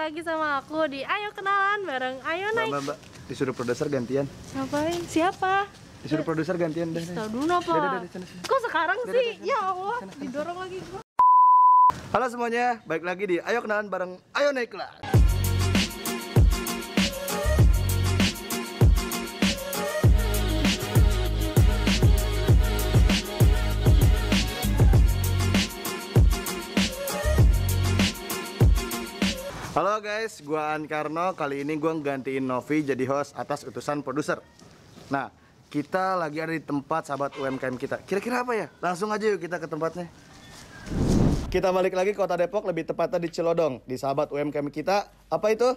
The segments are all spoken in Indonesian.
lagi sama aku di Ayo Kenalan bareng Ayo Naik. Mbak, disuruh produser gantian. Ngapain? Siapa? Disuruh produser gantian deh. Tahu dulu apa? Kok sekarang sih? Ya Allah, didorong lagi gua. Halo semuanya, balik lagi di Ayo Kenalan bareng Ayo Naik Kelas. Halo guys, gua Ankarno. Kali ini gua gantiin Novi jadi host atas utusan produser. Nah, kita lagi ada di tempat sahabat UMKM kita. Kira-kira apa ya? Langsung aja yuk kita ke tempatnya. Kita balik lagi ke Kota Depok, lebih tepatnya di Cilodong. Di sahabat UMKM kita, apa itu?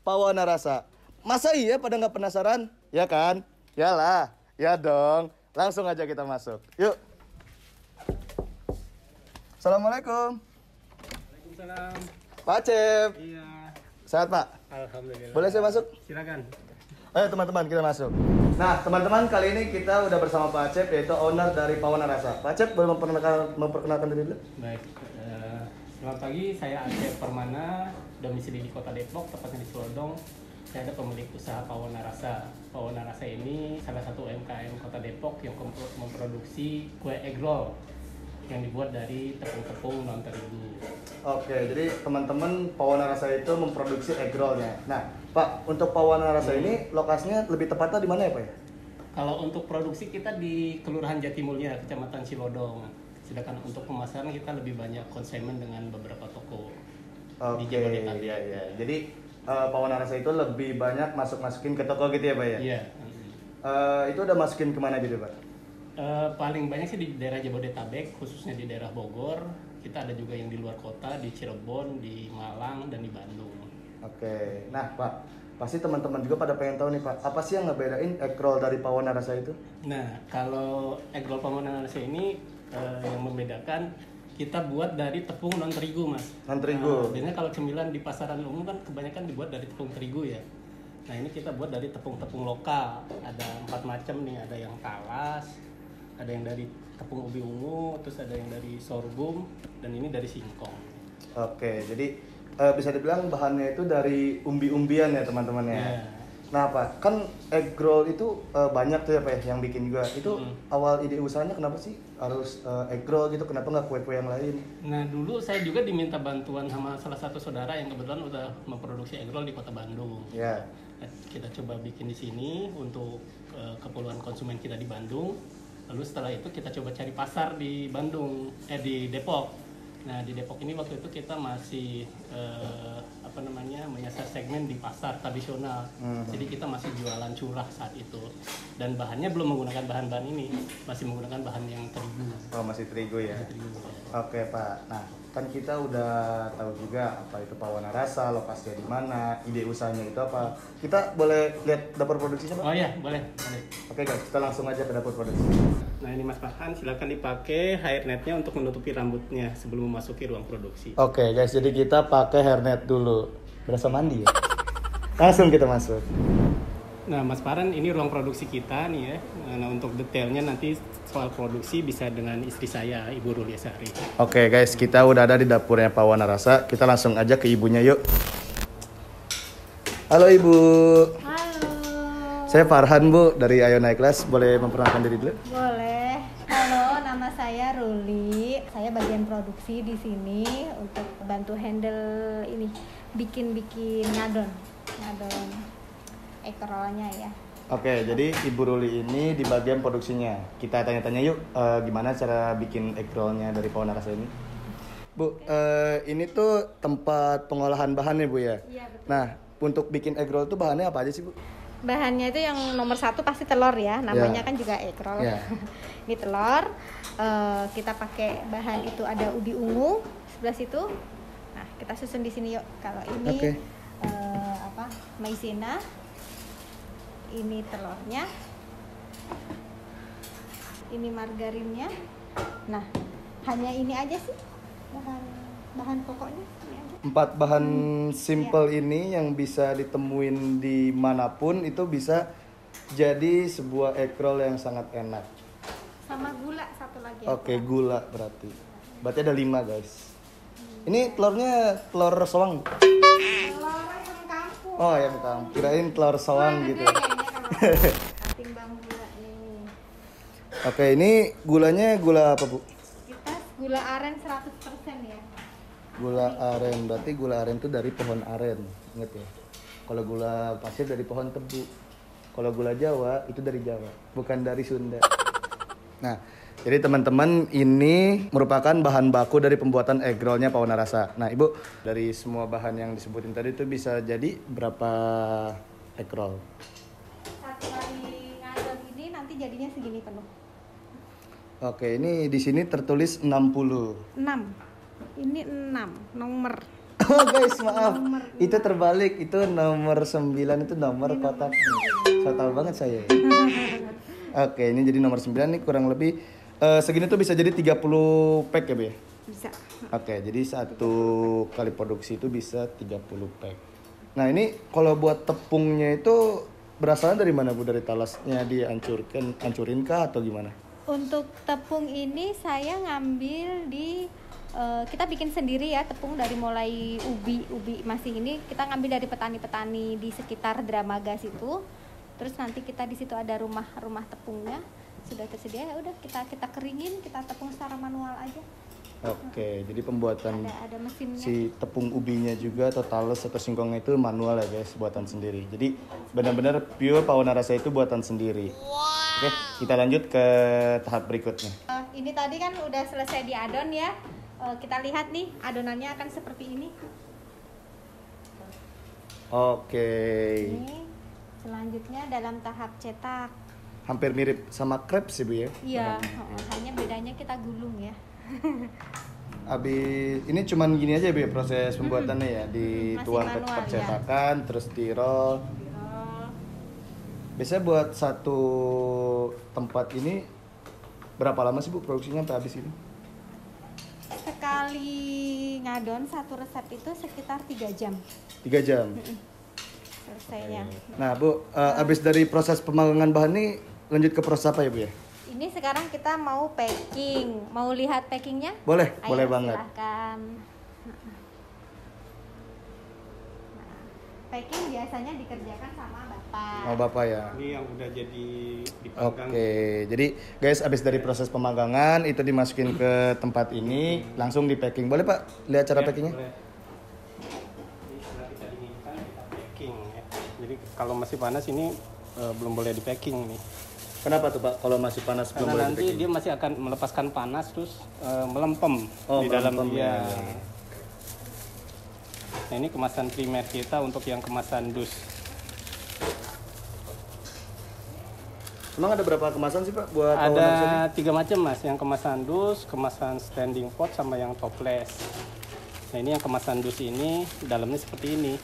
Pawana Rasa. Masa iya pada nggak penasaran? Ya kan? Yalah, ya dong. Langsung aja kita masuk. Yuk. Assalamualaikum. Waalaikumsalam. Pak Cep. Iya. Sehat Pak? Alhamdulillah. Boleh saya masuk? Silakan. Ayo teman-teman kita masuk. Nah teman-teman, kali ini kita udah bersama Pak Cep, yaitu owner dari Pawana Rasa. Pak Cep boleh memperkenalkan diri dulu? Baik. Selamat pagi, saya Acep Permana, domisili di Kota Depok, tepatnya di Cilodong. Saya ada pemilik usaha Pawana Rasa. Pawana Rasa ini salah satu UMKM Kota Depok yang memproduksi kue egg roll yang dibuat dari tepung-tepung non terigu. Oke, jadi teman-teman Pawana Rasa itu memproduksi egg roll-nya. Nah, Pak, untuk Pawana Rasa ini lokasinya lebih tepatnya di mana ya, Pak ya? Kalau untuk produksi kita di Kelurahan Jatimulya, Kecamatan Cilodong. Sedangkan untuk pemasaran kita lebih banyak konsumen dengan beberapa toko di Jabodetabek. Iya. Jadi Pawana Rasa itu lebih banyak masukin ke toko gitu ya, Pak ya? Iya. Itu udah masukin kemana gitu, Pak? Paling banyak sih di daerah Jabodetabek, khususnya di daerah Bogor. Kita ada juga yang di luar kota, di Cirebon, di Malang, dan di Bandung. Oke, nah Pak, pasti teman-teman juga pada pengen tahu nih Pak, apa sih yang ngebedain egg roll dari Pawana Rasa itu? Nah, kalau egg roll Pawana Rasa ini yang membedakan, kita buat dari tepung non terigu, Mas. Non terigu. Biasanya kalau cemilan di pasaran umum kan kebanyakan dibuat dari tepung terigu ya. Nah, ini kita buat dari tepung-tepung lokal. Ada 4 macam nih, ada yang talas, ada yang dari tepung ubi ungu, terus ada yang dari sorghum, dan ini dari singkong. Oke, jadi bisa dibilang bahannya itu dari umbi-umbian ya teman-teman ya. Yeah. Nah Pak, kan egg roll itu banyak tuh ya Pak ya, yang bikin juga. Itu awal ide usahanya kenapa sih harus egg roll gitu, kenapa nggak kue-kue yang lain? Nah, dulu saya juga diminta bantuan sama salah satu saudara yang kebetulan udah memproduksi egg roll di Kota Bandung. Ya. Nah, kita coba bikin di sini untuk keperluan konsumen kita di Bandung. Lalu setelah itu kita coba cari pasar di Bandung, di Depok. Nah, di Depok ini waktu itu kita masih menyasar segmen di pasar tradisional. Jadi kita masih jualan curah saat itu. Dan bahannya belum menggunakan bahan-bahan ini, masih menggunakan bahan yang terigu. Oh, masih terigu ya. Masih terigu. Oke Pak, nah kan kita udah tahu juga apa itu Pawana Rasa, lokasinya di mana, ide usahanya itu apa. Kita boleh lihat dapur produksinya Pak? Oh iya, boleh. Oke guys, kita langsung aja ke dapur produksi. Nah, ini Mas Farhan, silakan dipakai hairnetnya untuk menutupi rambutnya sebelum memasuki ruang produksi. Oke guys, jadi kita pakai hairnet dulu. Berasa mandi ya? Langsung kita masuk. Nah, Mas Farhan, ini ruang produksi kita nih ya. Nah, untuk detailnya nanti soal produksi bisa dengan istri saya, Ibu Ruliasari. Oke guys, kita udah ada di dapurnya Pawana Rasa. Kita langsung aja ke ibunya yuk. Halo Ibu. Halo. Saya Farhan Bu, dari Ayo Naik Kelas. Boleh memperkenalkan diri dulu? Boleh. Halo, nama saya Ruli. Saya bagian produksi di sini untuk bantu handle ini, bikin ngadon egg roll-nya ya. Oke, jadi Ibu Ruli ini di bagian produksinya. Kita tanya-tanya yuk, gimana cara bikin egg roll-nya dari Pawana Rasa ini? Bu, ini tuh tempat pengolahan bahannya Bu ya? Iya, betul. Nah, untuk bikin egg roll tuh bahannya apa aja sih Bu? Bahannya itu yang nomor 1 pasti telur ya, namanya Ya. kan juga egg roll. Ya. Ini telur, kita pakai bahan itu ada ubi ungu sebelah situ. Nah, kita susun di sini yuk. Kalau ini Oke. maizena, ini telurnya, ini margarinnya. Nah, hanya ini aja sih bahan pokoknya. Ini aja. 4 bahan simple ini yang bisa ditemuin dimanapun itu bisa jadi sebuah egg roll yang sangat enak. Sama gula satu lagi. Oke, gula berarti. Berarti ada 5 guys. Ini telurnya telur soang. Telur Oh ayam kampung, kirain telur soang gitu. Timbang gula nih. Oke, ini gulanya gula apa Bu? Kita gula aren 100% ya. Gula aren, berarti gula aren itu dari pohon aren, inget ya? Kalau gula pasir dari pohon tebu. Kalau gula Jawa itu dari Jawa, bukan dari Sunda. Nah, jadi teman-teman ini merupakan bahan baku dari pembuatan egg roll-nya Pawana Rasa. Nah, Ibu, dari semua bahan yang disebutin tadi itu bisa jadi berapa egg roll? Satu kali ngadon ini nanti jadinya segini penuh. Oke, ini di sini tertulis 60. 6. Ini 6 nomor. Oh guys, maaf. Itu terbalik. Itu nomor 9 itu nomor kotaknya. So tahu banget saya. Oke, ini jadi nomor 9 nih kurang lebih segini tuh bisa jadi 30 pack ya, Bu ya? Bisa. Oke, jadi satu kali produksi itu bisa 30 pack. Nah, ini kalau buat tepungnya itu berasalnya dari mana, Bu? Dari talasnya hancurin kah atau gimana? Untuk tepung ini saya ngambil di kita bikin sendiri ya, tepung dari mulai ubi masih ini kita ngambil dari petani-petani di sekitar Dramaga situ. Terus nanti kita di situ ada rumah tepungnya sudah tersedia, ya udah kita keringin, kita tepung secara manual aja. Oke, jadi pembuatan Ada mesinnya. si tepung ubinya juga atau tales atau singkongnya itu manual ya guys, buatan sendiri. Jadi benar-benar pure Pawana Rasa itu buatan sendiri. Oke, kita lanjut ke tahap berikutnya. Ini tadi kan udah selesai diadon ya. Kita lihat nih adonannya akan seperti ini. Oke. Ini selanjutnya dalam tahap cetak. Hampir mirip sama crepe sih, Bu ya. Iya, hanya bedanya kita gulung ya. Habis ini cuman gini aja Bu ya proses pembuatannya ya, dituang ke manual, percetakan terus di roll. Biasanya buat satu tempat ini berapa lama sih Bu produksinya sampai habis ini? Sekali ngadon satu resep itu sekitar 3 jam 3 jam. selesainya. Nah Bu, habis dari proses pemanggangan bahan ini lanjut ke proses apa ya Bu ya? Ini sekarang kita mau packing. Mau lihat packingnya? Boleh, Ayo, boleh banget. Silahkan. Nah, packing biasanya dikerjakan sama Bapak. Oh Bapak ya. Ini yang udah jadi dipanggang. Oke, jadi guys habis dari proses pemanggangan itu dimasukin ke tempat ini, langsung di packing. Boleh Pak lihat cara Ya, packingnya? boleh. Ini setelah kita dinginkan kita packing ya. Jadi kalau masih panas ini belum boleh di packing nih. Kenapa tuh Pak? Kalau masih panas belum Karena boleh nanti di-packing? dia masih akan melepaskan panas terus melempem Oh, di dalam melempem, dia. ya. Nah ini kemasan primer kita untuk yang kemasan dus. Emang ada berapa kemasan sih Pak buat Pawana Rasa ini? Ada 3 macam mas, yang kemasan dus, kemasan standing pot, sama yang topless. Nah ini yang kemasan dus ini dalamnya seperti ini.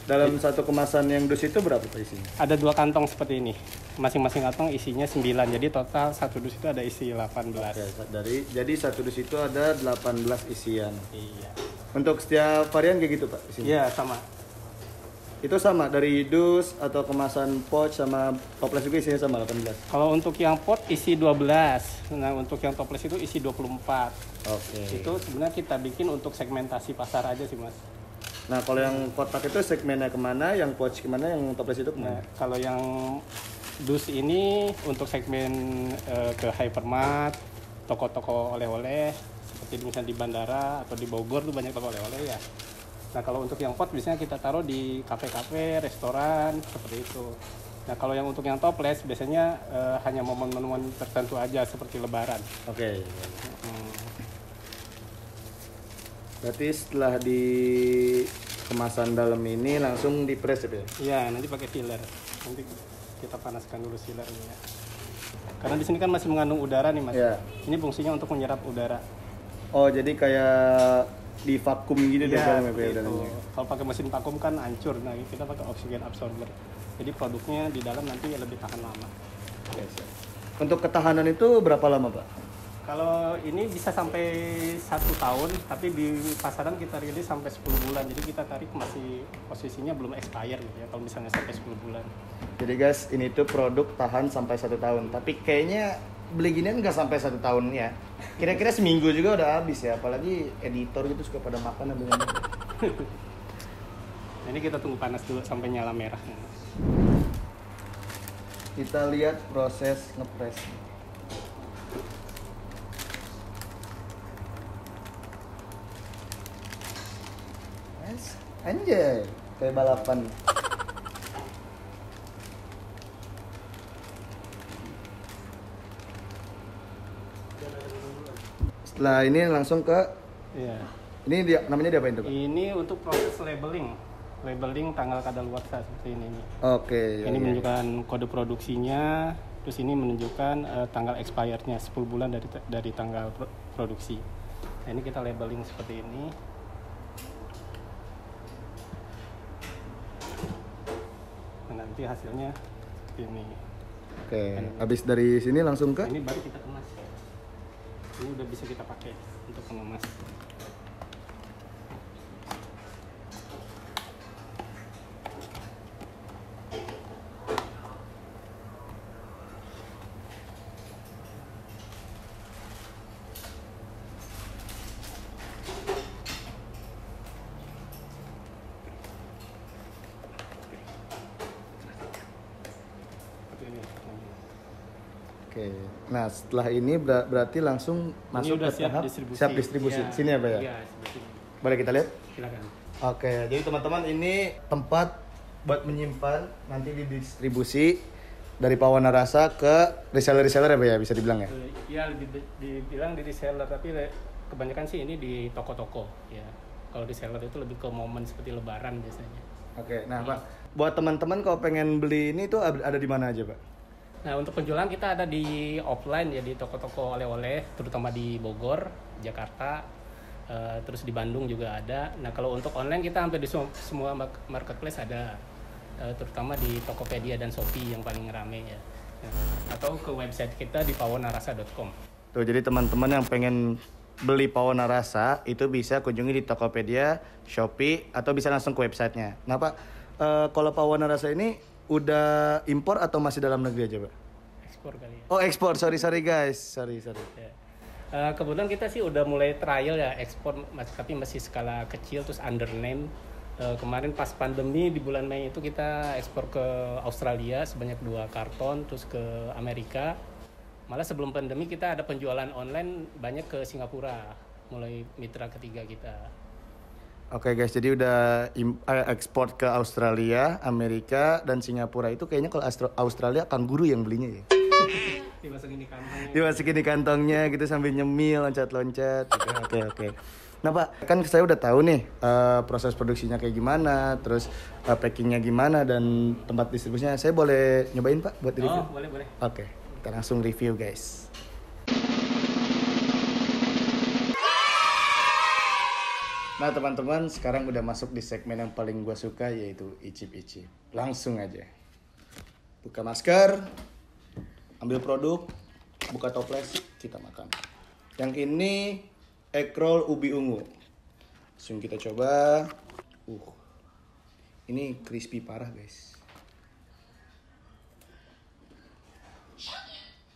Dalam satu kemasan yang dus itu berapa Pak isinya? Ada 2 kantong seperti ini. Masing-masing kantong isinya 9. Jadi total satu dus itu ada isi 18. Oke, jadi satu dus itu ada 18 isian. Iya. Untuk setiap varian kayak gitu Pak isinya? Iya sama. Itu sama dari dus atau kemasan pouch sama toples juga isinya sama 18. Kalau untuk yang pot isi 12. Nah untuk yang toples itu isi 24. Oke. Itu sebenarnya kita bikin untuk segmentasi pasar aja sih mas. Nah kalau yang kotak itu segmennya kemana, yang pouch kemana, yang toples itu Nah kemana? kalau yang dus ini untuk segmen ke hypermart, toko-toko oleh-oleh seperti misalnya di bandara atau di Bogor tuh banyak toko oleh-oleh ya. Nah kalau untuk yang pot biasanya kita taruh di kafe-kafe, restoran seperti itu. Nah kalau yang untuk yang toples biasanya hanya momen-momen tertentu aja seperti Lebaran. Oke. Hmm. Berarti setelah di kemasan dalam ini langsung di press ya? Iya nanti pakai filler. Nanti kita panaskan dulu fillernya. Ya. Karena di sini kan masih mengandung udara nih mas. Iya. Ini fungsinya untuk menyerap udara. Oh jadi kayak di vakum gitu deh Iya, dalamnya Pak, seperti itu. dalamnya. Kalau pakai mesin vakum kan hancur. Nah, kita pakai oxygen absorber. Jadi produknya di dalam nanti lebih tahan lama. Oke, siap. Untuk ketahanan itu berapa lama Pak? Kalau ini bisa sampai 1 tahun, tapi di pasaran kita rilis sampai 10 bulan. Jadi kita tarik masih posisinya belum expire gitu ya. Kalau misalnya sampai 10 bulan. Jadi guys, ini tuh produk tahan sampai 1 tahun. Tapi kayaknya beli ginian nggak sampai 1 tahun ya. Kira-kira seminggu juga udah habis ya. Apalagi editor gitu suka pada makan ambil. Nah, ini kita tunggu panas dulu sampai nyala merah. Kita lihat proses ngepres. Anjay, kayak balapan. Setelah ini langsung ke Iya. ini dia namanya diapain tuh, Pak? Ini untuk proses labeling tanggal kadaluarsa seperti ini. Oke. Ini menunjukkan kode produksinya, terus ini menunjukkan tanggal expirednya 10 bulan dari tanggal produksi. Nah, ini kita labeling seperti ini. Nah, nanti hasilnya seperti ini. Oke. Habis dari sini langsung ke Ini baru kita kemas. Ini udah bisa kita pakai untuk mengemas. Oke. Nah, setelah ini berarti langsung masuk udah ke tahap distribusi. siap distribusi. Iya. Sini ya, Pak ya? Iya, seperti ini. Boleh kita lihat? Silakan. Oke, jadi teman-teman ini tempat buat menyimpan nanti didistribusi dari Pawana Rasa ke reseller-reseller ya, Pak ya, bisa dibilang ya? Iya, dibilang di reseller, tapi kebanyakan sih ini di toko-toko ya. Kalau reseller itu lebih ke momen seperti lebaran biasanya. Oke, nah Pak, buat teman-teman kalau pengen beli ini tuh ada di mana aja, Pak? Nah, untuk penjualan kita ada di offline ya, di toko-toko oleh-oleh, terutama di Bogor, Jakarta, terus di Bandung juga ada. Nah, kalau untuk online kita hampir di semua marketplace ada, terutama di Tokopedia dan Shopee yang paling rame ya. Atau ke website kita di pawonarasa.com. Tuh, jadi teman-teman yang pengen beli Pawana Rasa itu bisa kunjungi di Tokopedia, Shopee, atau bisa langsung ke websitenya. Nah Pak, kalau Pawana Rasa ini udah impor atau masih dalam negeri aja, Pak? Ekspor kali ya. Oh, ekspor. Sorry guys. Sorry. Ya. Kebetulan kita sih udah mulai trial ya ekspor, tapi masih skala kecil, terus under name. Kemarin pas pandemi di bulan Mei itu kita ekspor ke Australia sebanyak 2 karton, terus ke Amerika. Malah sebelum pandemi kita ada penjualan online banyak ke Singapura, mulai mitra ketiga kita. Oke guys, jadi udah ekspor ke Australia, Amerika, dan Singapura. Itu kayaknya kalau Australia kanguru yang belinya ya. Dimasukin di kantongnya. Dimasukin di kantongnya gitu sambil nyemil, loncat-loncat. Oke. Nah Pak, kan saya udah tahu nih proses produksinya kayak gimana, terus packingnya gimana, dan tempat distribusinya. Saya boleh nyobain Pak buat review? Oh, boleh. Oke, kita langsung review guys. Nah teman-teman, sekarang udah masuk di segmen yang paling gue suka, yaitu icip-icip. Langsung aja. Buka masker, ambil produk, buka toples, kita makan. Yang ini egg roll ubi ungu. Langsung kita coba. Ini crispy parah guys.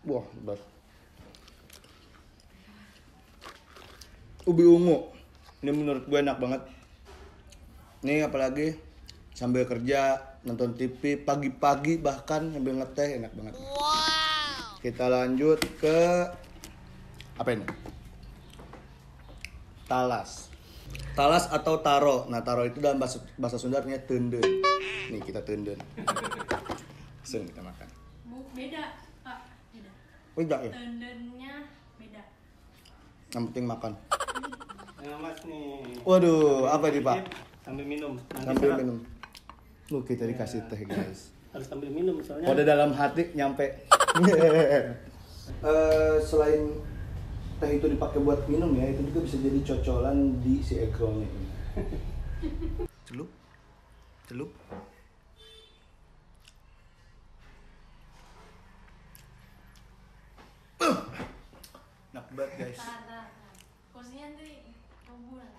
Wah, hebat. Ubi ungu. Ini menurut gue enak banget. Ini apalagi sambil kerja, nonton TV, pagi-pagi bahkan sambil ngeteh, enak banget. Wow. Kita lanjut ke apa ini? Talas. Talas atau taro. Nah, taro itu dalam bahasa Sunda artinya tenden. Nih, kita tenden. Langsung kita makan. Beda, Pak. Beda. Beda ya? Tendennya beda. Yang penting makan. Nah, Mas nih. Waduh, apa nih Pak? Sambil minum. Sambil minum. Lu kita dikasih teh guys. Harus sambil minum soalnya. Kode dalam hati nyampe. Selain teh itu dipakai buat minum ya, itu juga bisa jadi cocolan di si egg roll-nya ini. Celup. Enak banget guys. Kursinya nanti bulan.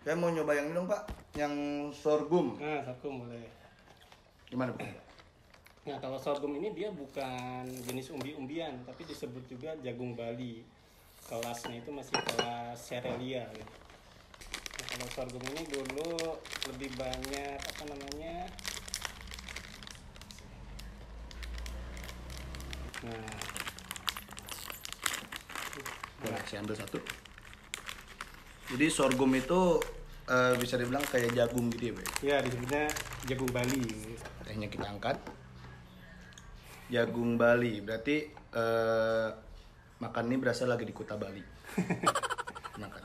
Saya mau nyoba yang ini dong Pak, yang sorghum. Nah, sorghum boleh. Gimana Pak? Nah, kalau sorghum ini dia bukan jenis umbi-umbian, tapi disebut juga jagung Bali. Kelasnya itu masih kelas cerealia. Gitu. Nah, Kalau sorghum ini dulu lebih banyak apa namanya? Nah, Boleh saya ambil satu. Jadi sorghum itu bisa dibilang kayak jagung gitu ya, Pak? ya disebutnya jagung Bali. Tehnya kita angkat. Jagung Bali, berarti makan ini berasa lagi di Kuta Bali. Makan.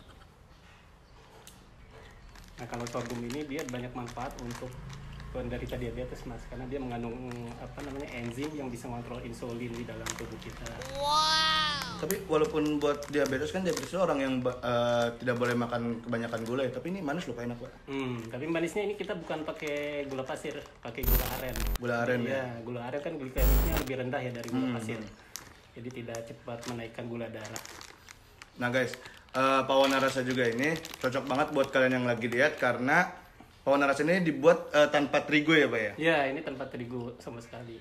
Nah kalau sorghum ini dia banyak manfaat untuk penderita diabetes mas, karena dia mengandung apa namanya enzim yang bisa mengontrol insulin di dalam tubuh kita. Tapi walaupun buat diabetes kan diabetes itu orang yang tidak boleh makan kebanyakan gula ya, tapi ini manis loh, enak Pak. Tapi manisnya ini kita bukan pakai gula pasir, pakai gula aren. Gula aren ya. Gula aren kan glikemiknya lebih rendah ya dari gula pasir. Jadi tidak cepat menaikkan gula darah. Nah guys, Pawon Rasa juga ini cocok banget buat kalian yang lagi diet karena Pawon Rasa ini dibuat tanpa terigu ya Pak ya? Ya, ini tanpa terigu sama sekali.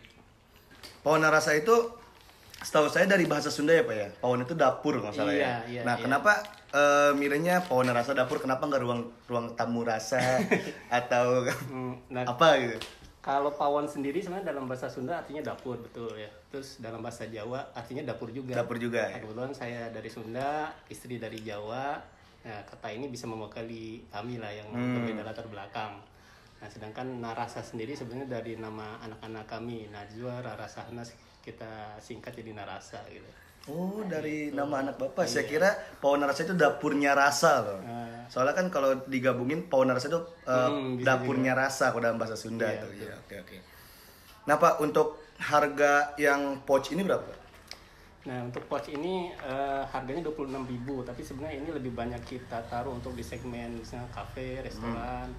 Pawon Rasa itu setahu saya dari bahasa Sunda ya Pak ya? Pawon itu dapur nggak salah ya? Iya, Nah iya. kenapa milihnya Pawon Rasa dapur? Kenapa nggak ruang tamu rasa atau Nah, apa gitu? kalau pawon sendiri sebenarnya dalam bahasa Sunda artinya dapur, betul ya. Terus dalam bahasa Jawa artinya dapur juga. Dapur juga ya? Nah, kebetulan saya dari Sunda, istri dari Jawa. Nah, kata ini bisa mewakili kami lah yang berbeda latar belakang. Nah, sedangkan Narasa sendiri sebenarnya dari nama anak-anak kami, Najwa, Rarasana, kita singkat jadi Narasa gitu. Oh, dari nama anak bapak. Saya kira Pawon Rasa itu dapurnya rasa loh. Soalnya kan kalau digabungin Pawon Rasa itu bisa dapurnya rasa kalau dalam bahasa Sunda Iya, tuh. Iya, oke. Nah Pak, untuk harga yang pouch ini berapa? Nah, untuk pouch ini harganya 26.000, tapi sebenarnya ini lebih banyak kita taruh untuk di segmen misalnya kafe, restoran,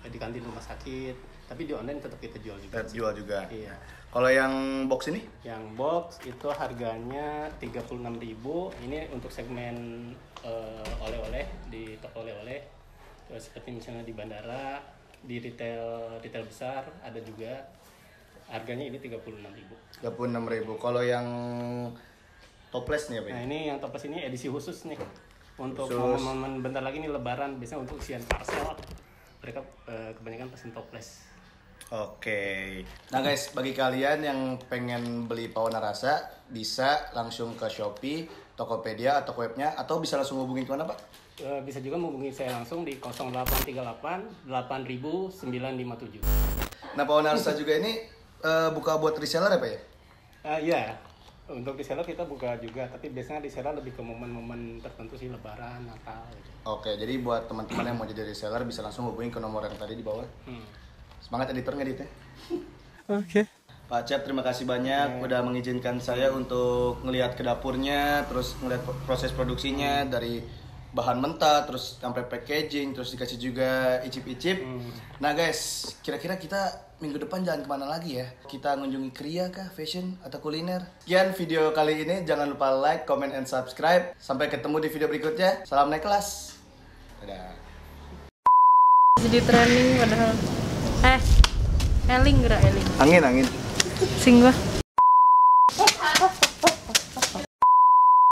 di kantin rumah sakit. Tapi di online tetap kita jual juga. Jual juga. Iya. Kalau yang box ini? Yang box itu harganya 36.000. Ini untuk segmen oleh-oleh di toko oleh-oleh. Terus seperti misalnya di bandara, di retail besar ada juga. Harganya ini 36.000. 36.000. Kalau yang toples nih apa Nah, ya? ini yang toples ini edisi khusus nih. Untuk Khusus. momen-momen bentar lagi nih lebaran, biasanya untuk isian parcel. Mereka kebanyakan pesen toples. Oke. Nah guys, bagi kalian yang pengen beli Pawon Rasa bisa langsung ke Shopee, Tokopedia atau webnya, atau bisa langsung hubungin kemana Pak? Bisa juga menghubungi saya langsung di 0838 8000 957. Nah Pawon Rasa juga ini buka buat reseller ya Pak ya? Iya, untuk reseller kita buka juga, tapi biasanya reseller lebih ke momen-momen tertentu sih, lebaran, Natal gitu. Oke, jadi buat teman-teman yang mau jadi reseller bisa langsung hubungin ke nomor yang tadi di bawah. Semangat editor ngeditnya. Oke. Pak Cep, terima kasih banyak udah mengizinkan saya untuk ngelihat ke dapurnya, terus ngelihat proses produksinya dari bahan mentah, terus sampai packaging, terus dikasih juga icip-icip. Nah guys, kira-kira kita minggu depan jalan kemana lagi ya? Kita mengunjungi Kria kah, fashion, atau kuliner? Sekian video kali ini, jangan lupa like, comment, and subscribe. Sampai ketemu di video berikutnya. Salam naik kelas. Dadah. Jadi training padahal. Eling gerak Eling. Angin. Sing gua.